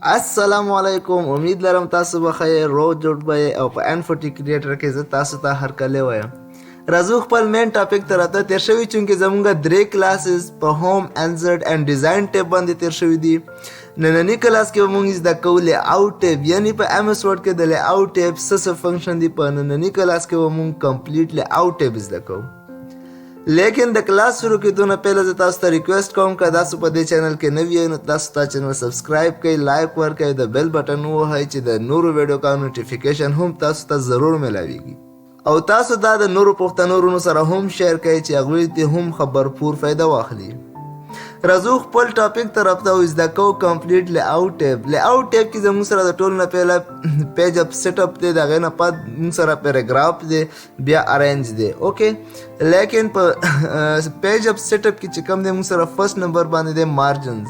السلام علیکم. امید لرم تاسو به خیر روز جوړ به او په انفوټی کریټر کې زه تاسو ته هرکلی وایم. راځو خپل مین ټاپک ته راته تیر شوي چونکې زمونږ درې کلاسز په هوم انزرټ اینډ ډیزاین ټیپ باندې تیر شوي دي. نننی کلاس کې به مونږ زده کوو لی اوټ ټیپ، یعنی په ایم اس ورډ کې د لی اوټ ټیپ څه فنکشن دي. په نننی کلاس کې به مونږ کمپلیټ لی اوټ ټیپ زده کوو. لیکن د کلاس شروع کېدو نه پهله زه تاسو ته ریکویسټ کوم که تاسو په دې چینل کې نوي یئ نو تاسو ته چینل سبسکرایب کړئ، لایک ورکړئ، د بیل بټن ووهئ چې د نورو ویډیوګانو نوټیفیکیشن هم تاسو ته ضرور میلاویږي او تاسو دا د نورو پښتنو ورونو سره هم شیر کړئ چې هغوی دې هم خبرپور فایده واخلي. راځو خپل ټاپک طرف ته زده کوو کمپلیټ لی اوټ ټیپ. لی اوټ ټیپ کې زموږ سره د ټولو نه پهله پیج اپ سیټ اپ دی، د هغې نه بعد موږ سره پیراګراف دی، بیا ارینج دی. اوکې، لیکن په پیج اپ سیټ اپ کې چې کوم دی موږ سره فرست نمبر باندې دی مارجنز،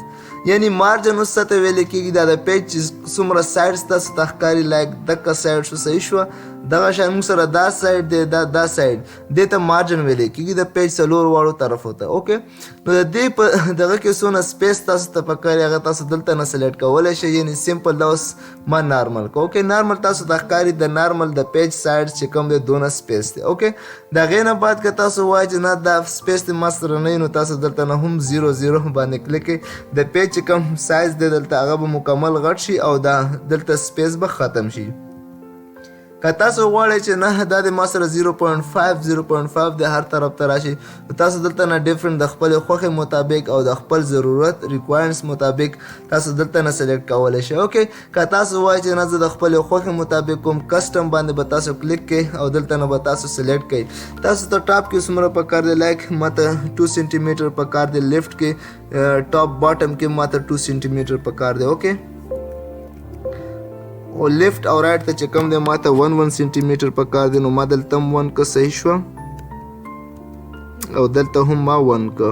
یعنی مارجن اوس څه ته ویلی کېږي دا د پیج چې څومره سایډز تاسو ته ښکاري لایک دغه سایډ شو، صحیح شوه. دغه شان موږ سره دا سایډ دی، دا سایډ دې ته مارجن ویلی کېږي د پیج څلور واړو طرفو ته. اوکې، نو د دې په دغه کې څونه سپیس تاسو ته پکار هغه تاسو دلته نه سلیکټ کولی شئ، یعنی سمپل دا اوس ما نارمل کو. اوکې، نارمل تاسو ته ښکاري د نارمل د پیج سایډ چې کوم دی دونه سپیس دی. اوکې، د هغې نه بعد که تاسو وایئ چې نه دا سپیس دی ما سره نه وي نو تاسو دلته نه هم 0 باندې کلیک کړئ، د پیج چې کوم سایز دی دلته هغه به مکمل غټ شي او دا دلته سپیس به ختم شي. که تاسو غواړئ چې نه دا د ما سره 0.5 د هر طرف ته راشي نو تاسو دلته نه ډیفرنٹ د خپلې خوښې مطابق او د خپل ضرورت ریکوایرمنټس مطابق تاسو دلته نه سلیکټ کولی شئ. اوکې، که تاسو وایئ چې نه زه د خپلې خوښې مطابق کوم کسټم باندې به تاسو کلیک کړئ او دلته نه به تاسو سلیکټ کړئ. تاسو ته ټاپ کې څومره پکار دی لایک ماته 2 سینټي میټر پکار دی، لیفټ کې ټاپ باټم کې ماته 2 سینټي میټر پکار دی. اوکې، او لیفت او رائټ ته چې کوم دی ماته 1 سینټي میټر پکار دی نو ما دلته هم 1 که، صحیح شوه، او دلته هم ما 1 که.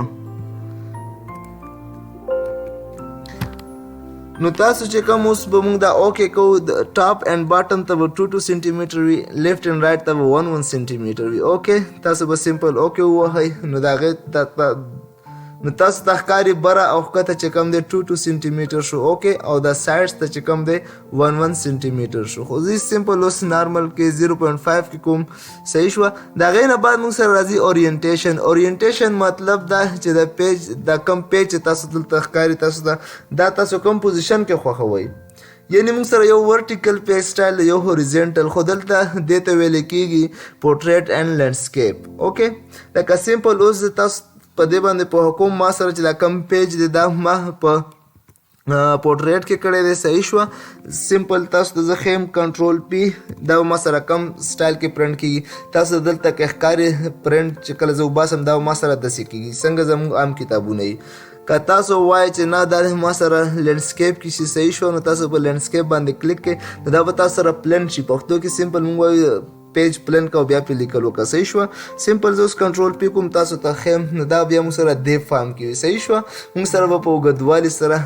نو تاسو چې کوم اوس به موږ دا اوکې کوو، د ټاپ اینډ باټم ته به 2 سینټي میټر وي، لیفټ اینډ رائټ ته به 1 سینټي میټر وي. اوکې، تاسو به سمپل اوکې ووهئ نو د هغې نو تاسو ته ښکاري بره او ښکته چې کوم دی 2 سینټي میټر شو. اوکې، او د سایډز ته چې کوم دی 1 سینټي میټر شو. خو زه سمپل اوس نارمل کې 0.5 کې کوم، صحیح شوه. د هغې نه بعد موږ سره راځي اورینټیشن. اورینټیشن مطلب دا چې د پیج دا کم پیج چې تاسو دلته ښکاري تاسو ته دا تاسو کوم پوزیشن کې خوښوئ، یعنی موږ سره یو ورټیکل پیج سټایل یو هوریزنټل، خو دلته دې ته ویلی کېږي پورټریټ اینډ لینډسکیپ. اوکې، لکه سمپل اوس تاسو په دې باندې په حکم ما سره چې دا کم پیج دی دا ما په پورټریټ کې کړی دی، صحیح شوه. سمپل تاسو ته زه ښیم کنټرول پی، دا ما سره کم سټایل کې پرنټ کېږي. تاسو دلته کې ښکاري پرنټ چې کله زه وباسم دا ما سره داسې کېږي څنګه زموږ عام کتابونه وي. که تاسو وایئ چې نه دا ما سره لینډسکیپ کې شي، صحیح شوه، نو تاسو په لینډسکیپ باندې کلیک کړئ نو دا به تاسو سره پلن شي. پښتو کې سمپل موږ وایو پیج پلن کا او بیا پې لیکل وکړه، صحیح شوه. سمپل زه اوس کنټرول پی کوم تاسو ته ښیم نو دا بیا موږ سره دې فارم کې وي، صحیح شوه. موږ سره به په اوږدوالي سره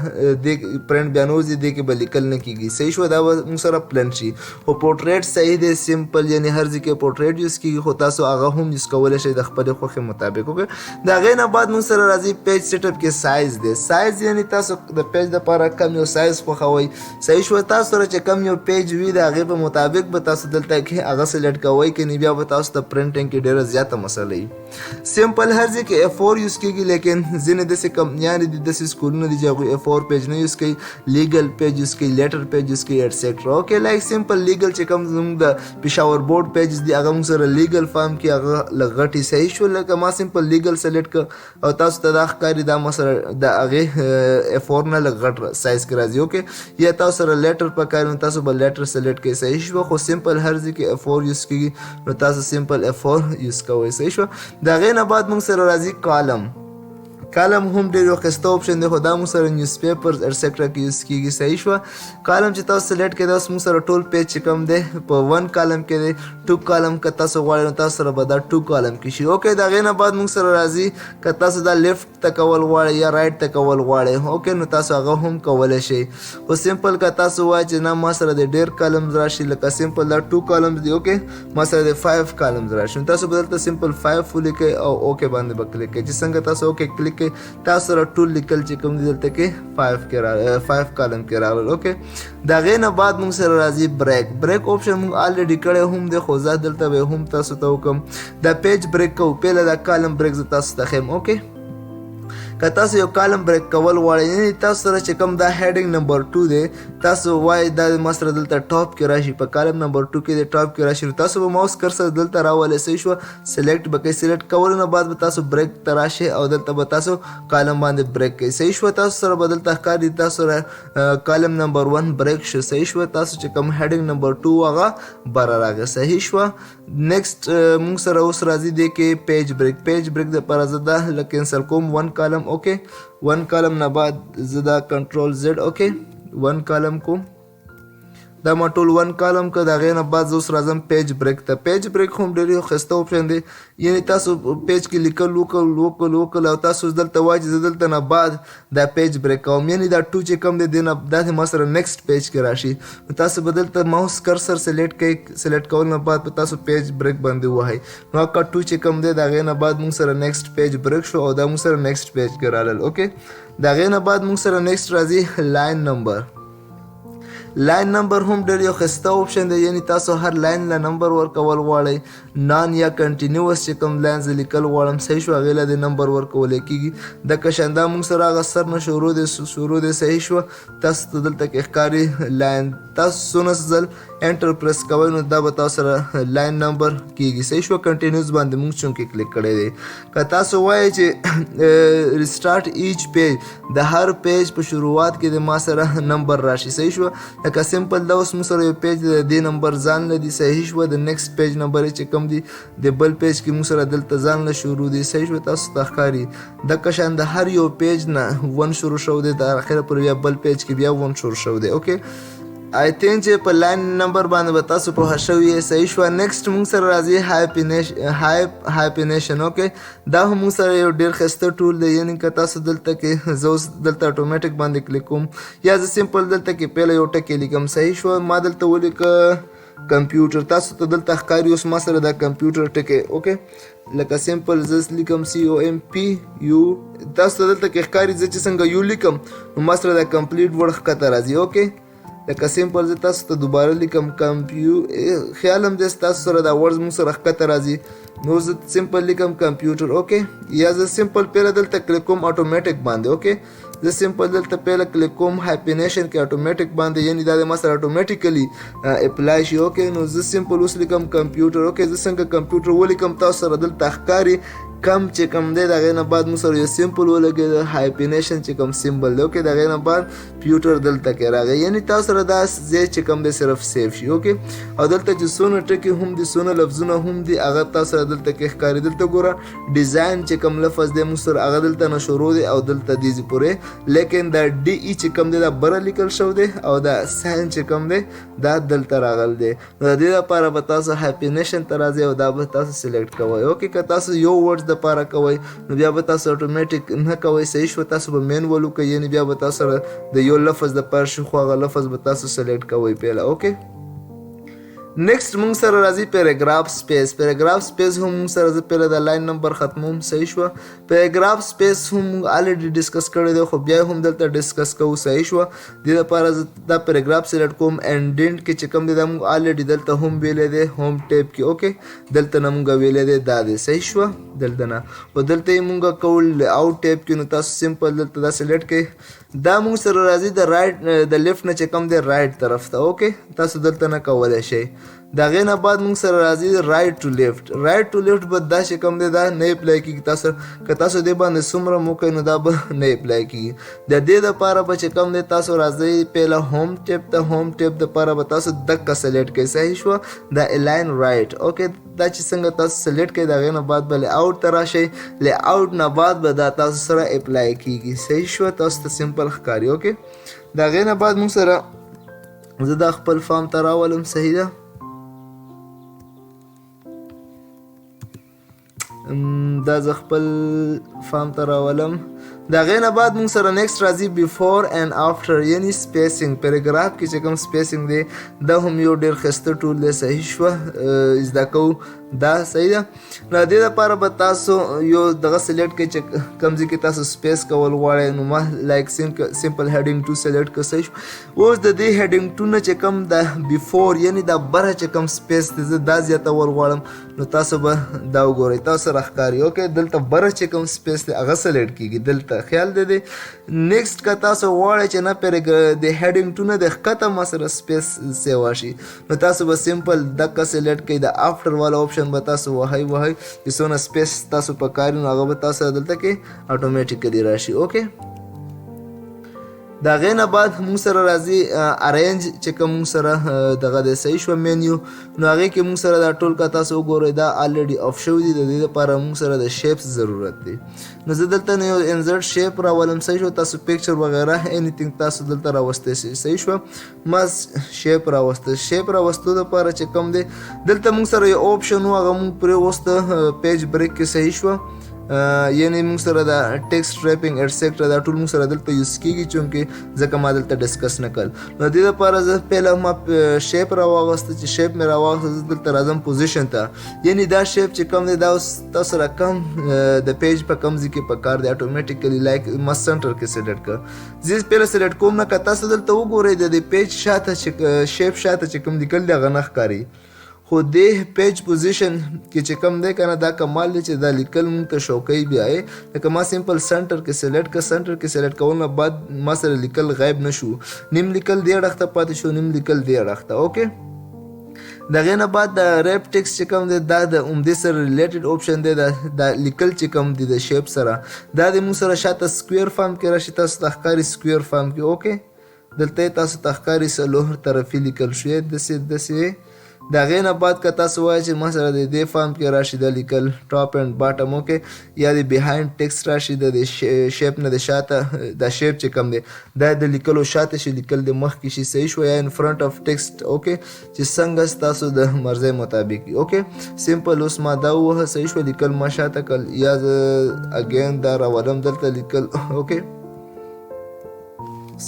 دې پرنټ بیا نه وځي، دې کې به لیکل نه کېږي، صحیح شوه. دا به موږ سره پلن شي. خو پورټریټ صحیح دی، سمپل، یعنی هر ځای کې پورټریټ یوز کېږي، خو تاسو هغه هم یوز کولی شئ د خپلې خوښې مطابق. اوکې، د هغې نه بعد موږ سره راځي پیج سیټ اپ کې سایز دی. سایز یعنی تاسو د پیج دپاره کم یو سایز خوښوئ، صحیح شوه. تاسو سره چې کم یو پیج وي د هغې په مطابق به تاسو دلته کې هغه سلیکټ کوئ، که بیا به تاسو ته پرنټینګ کې ډېره زیاته مسله وي. سمپل هر ځای کې F4 یوز کېږي، لیکن ځینې داسې کمپنیانې دي، داسې سکولونه دي چې هغوی F4 پیج نه یوز کوي، لیګل پیج یوز کوي، لیټر پیج یوز کوي ایټسیټرا. اوکې، لایک سمپل لیګل چې کوم زموږ د پېښور بورډ پیجز دي هغه موږ سره لیګل فارم کې هغه لږ غټي، صحیح شو. لکه ما سمپل لیګل سلیکټ کړ او تاسو ته دا ښکاري دا ما سره د هغې F4 نه لږ غټ سایز کې راځي. اوکې، یا تاسو سره لیټر پکار نو تاسو به لیټر سلیکټ کړئ، صحیح شوه. خو سمپل هر ځای کې F4 یوز کېږي نو تاسو سمپل F4 یوز کوئ، صحیح شو. د هغې نه بعد موږ سره راځي کالم. کالم هم ډېر یو ښایسته اوپشن دی، خو دا موږ سره نیوز پیپرز ایټسیټرا کې یوز کېږي، صحیح شوه. کالم چې تاسو سلیکټ کړئ دا اوس موږ سره ټول پیج چې کوم دی په 1 کالم کې دی. 2 کالم که تاسو غواړئ نو تاسو سره به دا 2 کالم کې شي. اوکې، د هغې نه بعد موږ سره راځي که تاسو دا لیفټ ته کول غواړئ یا رایټ ته کول غواړئ، اوکې، نو تاسو هغه هم کولی شئ. خو سمپل که تاسو وایئ چې نه ما سره د ډېر کالمز راشي، لکه سمپل دا 2 کالمز دی، اوکې، ما سره د 5 کالمز راشي، نو تاسو به دلته سمپل 5 ولیکئ او اوکې باندې به کلیک کړئ. چې څنګه تاسو اوکې کلیک اوکې تاسو سره ټول لیکل چې کوم دي دلته کې 5 کې 5 کالم کې راغلل اوکې د هغې نه بعد موږ سره راځي بریک آپشن موږ الریډي کړی هم دی خو زه دلته به هم تاسو ته وکړم د پیج بریک کوو پهله د کالم بریک زه تاسو ته ښیم اوکې که تاسو یو کالم بریک کول غواړئ یعنې تاسو سره چې کوم دا هیډینګ نمبر 2 دی تاسو وایي دا ما سره دلته ټاپ کې راشي په کالم نمبر 2 کې د ټاپ کې راشي نو تاسو به ماوس کرسر دلته راولئ صحیح شوه سلیکټ به کوئ سلیکټ کولو نه بعد به تاسو بریک ته راشئ او دلته به تاسو کالم باندې بریک کوئ صحیح شوه تاسو سره به دلته ښکاري تاسو سره کالم نمبر 1 بریک شو صحیح شوه تاسو چې کوم هیډینګ نمبر 2 هغه بره راغی صحیح شوه نیکسټ موږ سره اوس راځي دی کې پیج بریک دپاره زه دا کینسل کوم 1 کالم اوکې 1 کالم نه بعد زه دا کنټرول زد اوکې 1 کالم کوم دا ما ټول 1 کالم که د هغې نه بعد زه اوس راځم پیج بریک ته پیج بریک هم ډېر یو ښایسته اپشن دی یعنې تاسو پیج کې لیکل وکړل او تاسو دلته وایي چې زه دلته نه بعد دا پیج بریک کوم یعنې دا 2 چې کوم دی دې نه دا د ما سره نیکسټ پیج کې راشي نو تاسو به دلته ماوس کرسر سلیکټ کوئ سلیکټ کول نه بعد به تاسو پیج بریک باندې ووهئ نو هغه 2 چې کوم دی د هغې نه بعد موږ سره نیکسټ پیج بریک شو او دا موږ سره نیکسټ پیج کې رالل اوکې د هغې نه بعد موږ سره نیکسټ راځي لاین نمبر لاین نمبر هم ډېر یو ښایسته اپشن دی یعنې تاسو هر لاین له نمبر ورکول غواړئ نان یا کنټینیوس چې کوم لاین زه لیکل غواړم صحیح شو هغې له د نمبر ورکولی کېږي د کشنده موږ سره هغه سر نه شروع دی صحیح شوه تاسو ته دلته کې ښکاري لاین تاسو څونه ځل انټر پریس کوئ نو دا به تاسو سره لاین نمبر کېږي صحیح شوه کنټینیوس باندې موږ چونکې کلیک کړی دی که تاسو وایئ چې ریسټارټ ایچ پیج د هر پیج په شروعات کې د ما سره نمبر راشي صحیح شوه لکه سمپل دا اوس موږ سره یو پیج د دې نمبر ځان نه دی صحیح شوه د نیکسټ پیج نمبر چې کوم دی د بل پیج کې موږ سره دلته ځان نه شروع دی صحیح شوه تاسو ته ښکاري دغه شان د هر یو پیج نه 1 شروع شوی دی د اخره پر بیا بل پیج کې بیا 1 شروع شوی دی اوکې آی تھنک چې په لاین نمبر باندې به تاسو پوه شوي یې صحیح شوه نیکسټ موږ سره راځي هایپینیشن اوکې دا هم موږ سره یو ډېر ښایسته ټول دی یعنې که تاسو دلته کې زه اوس دلته اټومیټک باندې کلیک کوم یا زه سمپل دلته کې پهله یو ټکی لیکم صحیح شوه ما دلته ولیکه کمپیوټر تاسو ته دلته ښکاري اوس ما سره دا کمپیوټر ټکی اوکې لکه سمپل زه لیکم COMPU تاسو ته دلته کې ښکاري زه چې څنګه یو لیکم نو ما سره دا کمپلیټ ورډ ښکته راځي اوکې لکه سمپل زه تاسو ته دوباره لیکم خیال هم دی تاسو سره دا ورډز موږ سره ښکته راځي نو زه سمپل لیکم کمپیوټر اوکې یا زه سمپل پهله دلته کلیک کوم اټومیټک باندې اوکې زه سمپل دلته پهله کلیک کوم هایپینیشن کې اټومیټک باندې یعنې دا د ما سره اټومیټیکلی اپلای شي اوکې نو زه سمپل اوس لیکم کمپیوټر اوکې زه څنګه کمپیوټر ولیکم تاسو سره دلته ښکاري کم چې کوم دی د هغې نه بعد موږ سره یو سمپل ولګېده هایپینیشن چې کوم سمبل دی اوکې د هغې نه بعد پیوټر دلته کې راغی یعنې تاسو سره دا ځای چې کوم دی صرف سیف شي اوکې او دلته چې څونه ټکي هم دي څونه لفظونه هم دي هغه تاسو سره دلته کې ښکاري دلته ګوره ډیزاین چې کوم لفظ دی موږ سره هغه دلته نه شروع دی او دلته دیزي پورې لیکن دا ډي ای چې کوم دی دا بره لیکل شوی دی او دا ساین چې کوم دی دا دلته راغلی دی نو د دې لپاره به تاسو هایپینیشن ته راځئ او دا به تاسو سلیکټ کوئ اوکې که تاسو یو ورډ دپاره کوئ نو بیا به تاسو اټومیټک نه کوئ صحیح شوه تاسو به مینول وکړئ یعنې بیا به تاسو سره د یو لفظ دپاره شي خو هغه لفظ به تاسو سلیکټ کوئ پهله اوکې نیکسټ موږ سره راځي پیراګراف سپیس هم موږ سره زه پهله د لاین نمبر ختموم صحیح شوه پیراګراف سپیس هم موږ الریډي ډسکس کړی دی خو بیا هم دلته ډسکس کوو صحیح شوه دې لپاره زه دا پیراګراف سلیکټ کوم اینډینټ کې چې کوم دی دا موږ الریډي دلته هم ویلی دی هوم ټیب کې اوکې دلته نه موږ ویلی دی دا دی صحیح شوه دلته نه او دلته یې موږ کوو آوټ ټیب کې نو تاسو سمپل دلته دا سلیکټ کړئ دا موږ سره راځي د رایټ د لیفټ نه چې کوم دی رایټ طرف ته اوکې تاسو دلته نه کولی شئ د هغې نه بعد موږ سره راځي رایټ ټو لیفټ به دا چې کوم دی دا نه اپلای کېږي تاسو که تاسو دې باندې څومره موکئ نو دا به نه اپلای کېږي د دې دپاره به چې کوم دی تاسو راځئ پهله هوم ټیپ دپاره به تاسو دقه سلیکټ کوئ صحیح شوه دا الاین رایټ اوکې دا چې څنګه تاسو سلیکټ کوئ د هغې نه بعد به لیاوټ ته راشئ لیاوټ نه بعد به دا تاسو سره اپلای کېږي صحیح شوه تاسو ته سمپل ښکاري اوکې د هغې نه بعد موږ سره زه دا خپل فارم ته راولم صحیح ده دا زه خپل فارم ته راولم د هغې نه بعد موږ سره نیکسټ راځي بیفور اینډ آفټر یعنې سپیسینګ پیراګراف کې چې کوم سپیسینګ دی دا هم یو ډېر ښایسته ټول دی صحیح شوه زده کوو دا صحیح ده. نو د دې لپاره به تاسو یو دغه سلیکټ کړئ چې کوم ځای کې تاسو سپیس کول غواړئ. نو ما لایک سمپل هیډینګ 2 سلیکټ کړ. صحیح شو. اوس د دې هیډینګ 2 نه چې کوم د بیفور یعنی د بره چې کوم سپیس دی زه دا زیاتول غواړم نو تاسو به دا وګورئ تاسو راښکاري. اوکې دلته بره چې کوم سپیس دی هغه سلیکټ کیږي دلته خیال دی. نیکسټ که تاسو غواړئ چې نه پرې د هیډینګ 2 نه د ښکته ما سره سپیس سیوا شي نو تاسو به سمپل دغه سلیکټ کړئ. د افټر والا آپشن به تاسو وهئ چې څونه سپیس تاسو په کار نو هغه به تاسو دلته کې اتوماتیکلی راشي. اوکې د هغې نه بعد موږ سره راځي ارینج چې کوم موږ سره دغه د صحیح شوه مینیو نو هغې کې موږ سره دا ټول که تاسو وګورئ دا الریډي آف شوي دي. د دې لپاره موږ سره د شیپس ضرورت دی. نو زه دلته نه یو انزرټ شیپ راولم. صحیح شو. تاسو پیکچر وغیره انیثینګ تاسو دلته راوستی شئ. صحیح شوه. ما شیپ راوسته. شیپ راوستو دپاره چې کوم دی دلته موږ سره یو آپشن و هغه موږ پرې وسته پیج بریک کې. صحیح شوه. یعنی موږ سره د ټیکسټ ریپینګ ایټسټرا دا ټول موږ سره دلته یوز کیږي چونکې ځکه ما دلته ډسکس نه کړل. نو دې لپاره زه پهله ما شیپ راواغسته چې شیپ مې راواغسته زه دلته راځم پوزیشن ته. یعنی دا شیپ چې کوم دی دا اوس تاسو سره کم د پیج په کم ځای کې په کار دی اټومیټیکلی لایک ما سنټر کې سلیکټ کړ. زه پهله سلیکټ کوم نه که تاسو دلته وګورئ د پیج شاته چې شیپ شاته چې کوم لیکل دی هغه نه ښکاري خو دې پیج پوزیشن کې چې کوم دی که نه دا کمال دی چې دا لیکل مونږ ته شو کوي بیا یې لکه ما سمپل سنټر کې سلیکټ کړ. سنټر کې سلیکټ کول نه بعد ما سره لیکل غایب نه شو. نیم لیکل دې اړخته پاتې شو نیم لیکل دې اړخته. اوکې د هغې نه بعد د ریپ ټیکس چې کوم دی دا د عمدې سره ریلیټډ آپشن دی. دا لیکل چې کوم دی د شیپ سره دا د موږ سره شاته سکویر فارم کې راشي. تاسو ته ښکاري سکویر فارم کې. اوکې دلته تاسو ته ښکاري څلور طرفي لیکل شوی داسې. د هغې نه بعد که تاسو وایئ چې ما سره د دې فارم کې راشي د لیکل ټاپ اینډ باټم. اوکې یا د بیهایند ټیکسټ راشي د شیپ نه د شاته دا شیپ چې کوم دی دا د لیکلو شاته شي لیکل د مخکې شي. صحیح شو. یا ان فرنٹ اف ټیکسټ. اوکې چې څنګه ستاسو د مرضۍ مطابق وي. اوکې سمپل اوس ما دا ووهه. صحیح شو. لیکل ما شاته کړل یا زه اګین دا راولم دلته لیکل. اوکې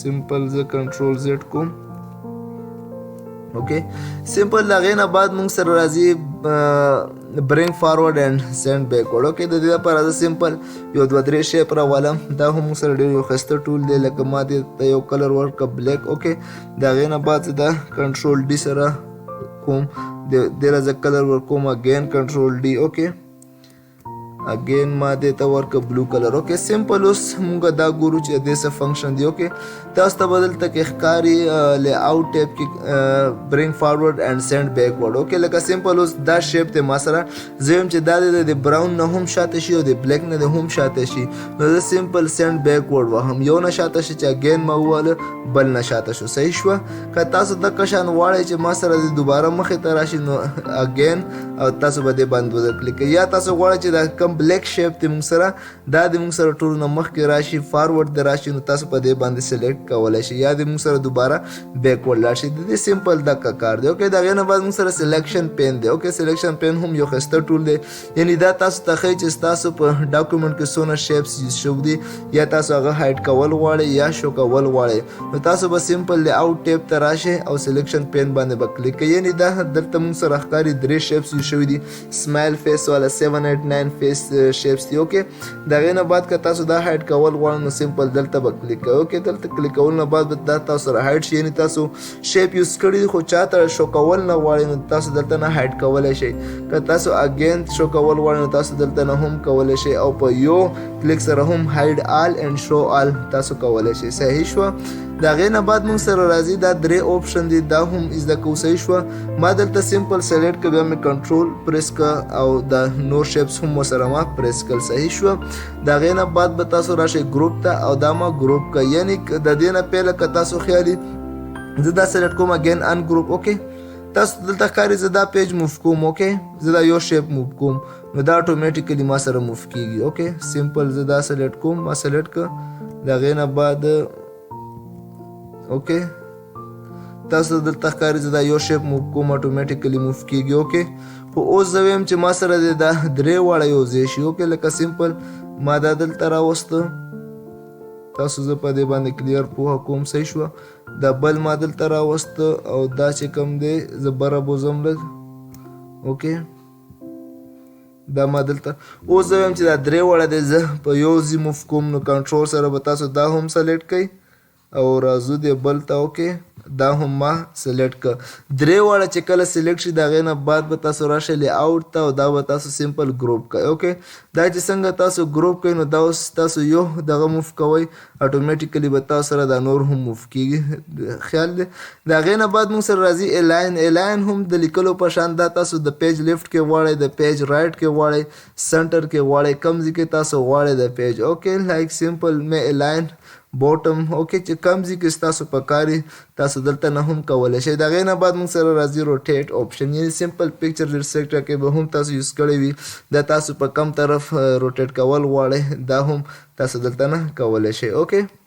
سمپل زه کنټرول زیډ کوم. اوکې سمپل د هغې نه بعد موږ سره راځي برینګ فارورډ اینډ سینډ بیکورډ. اوکې د دې لپاره زه سمپل یو دوه درې شیپ راولم. دا هم موږ سره ډېر یو ښایسته ټول دی لکه ما دې ته یو کلر ورکړه بلیک. اوکې د هغې نه بعد زه دا کنټرول ډي سره کوم دې له زه کلر ورکوم اګین کنټرول ډي. اوکې اګین ما دې ته ورکړه بلو کلر. اوکې سمپل اوس موږ دا ګورو چې د دې څه فنکشن دی. اوکې تاسو ته به دلته کې ښکاري لی آوټ ټیپ کې برینګ فارورډ اینډ سینډ بیکورډ. اوکې لکه سمپل اوس دا شیپ دی ما سره زه یم چې دا د براون نه هم شاته شي او د بلیک نه هم شاته شي. نو زه سمپل سینډ بیکورډ وهم یو نه شاته شي چې اګین ما وواله بل نه شاته شو. صحیح شوه. که تاسو دغه شان غواړئ چې ما سره د دوباره مخې ته راشي نو اګین او تاسو به دې باندې وزر کلیک کړئ. یا تاسو غواړئ چې دا کم بلیک شیپ دی موږ سره دا د موږ سره ټولو نه مخکې راشي فارورډ د راشي نو تاسو په دې باندې سلیکټ کولی شئ یا د موږ سره دوباره بیکورډ لاړ شي. د دې سمپل دغه کار دی. اوکې د هغې نه بعد موږ سره سلیکشن پین دی. اوکې سلیکشن پین هم یو ښایسته ټول دی. یعنې دا تاسو ته ښایي چې ستاسو په ډاکومنټ کې څونه شیپس یوز شوي دي یا تاسو هغه هایډ کول غواړئ یا شو کول غواړئ نو تاسو به سمپل د آوټ ټیپ ته راشئ او سلیکشن پین باندې به کلیک کړئ. یعنې دا دلته موږ سره ښکاري درې شیپس یوز شوي دي. سمایل فیس والا 789 فیس شیپس دي. اوکې د هغې نه بعد که تاسو دا هایډ کول غواړئ نو سمپل دلته به کلیک کوئ. اوکې دلته کلیک کول نه بعد دا تاسو سره هایډ شي. یعنې تاسو شیپ یوز کړي دي خو چاته شو کول نه غواړئ نو تاسو دلته نه هایډ کولی شئ. که تاسو اګین شو کول غواړئ نو تاسو دلته نه هم کولی شئ او په یو کلیک سره هم هایډ آل اینډ شو آل تاسو کولی شئ. صحیح شوه. د هغې نه بعد موږ سره راځي دا درې آپشن دي دا هم زده کوو. صحیح شوه. ما دلته سمپل سلیکټ کړه بیا مې کنټرول پریس کړه او د نور شیپس هم ورسره ما پریس کړل. صحیح شوه. د هغې نه بعد به تاسو راشئ ګروپ ته او دا ما ګروپ کړه. یعنې د دې نه پهله که تاسو خیالي زه دا سلیکټ کوم اګین ان ګروپ. اوکې تاسو دلته ښکاري زه دا پیج موف کوم. اوکې زه دا یو شیپ موف کوم نو دا اټومیټیکلی ما سره موف کیږي. اوکې سمپل زه دا سلیکټ کوم ما سلیکټ کړه. د هغې نه بعد اوکې تاسو دلته ښکاري زه دا یو شیپ موف کوم اټومیټیکلی موف کیږي. اوکې خو اوس زه ویم چې ما سره دا درې واړه یو ځای شي. اوکې لکه سمپل ما دا دلته راوسته تاسو زه په دې باندې کلیر پوهه کوم. صحیح شوه. دا بل ما دلته راوسته او دا چې کوم دی زه بره بوځم لږ. اوکې دا ما دلته اوس زه وایم چې دا درې واړه دی زه په یو ځي موف کوم نو کنټرول سره به تاسو دا هم سلیکټ کوئ او راځو دی بل ته اوکې دا هم ما سلیکټ کړ درې واړه چې کله سلیکټ شي د هغې نه بعد به تاسو راشئ لی آوټ ته او دا به تاسو سمپل ګروپ کوئ اوکې دا چې څنګه تاسو ګروپ کوئ نو دا اوس تاسو یو دغه موف کوئ اټومیټیکلی به تاسو سره دا نور هم موف کیږي خیال دی د هغې نه بعد موږ سره راځي الاین هم د لیکلو په شان دا تاسو د پیج لیفټ کې غواړئ د پیج رایټ کې غواړئ سنټر کې غواړئ کم ځای کې تاسو غواړئ د پیج اوکې لایک سمپل مې الاین بوټم اوکې چې کم ځای کې ستاسو په کاري تاسو دلته نه هم کولی شئ د هغې نه بعد موږ سره راځي روټیټ آپشن یعنې سمپل پکچر سیکټر کې به هم تاسو یوز کړی وي دا تاسو په کم طرف روټیټ کول غواړئ دا هم تاسو دلته نه کولی شئ اوکې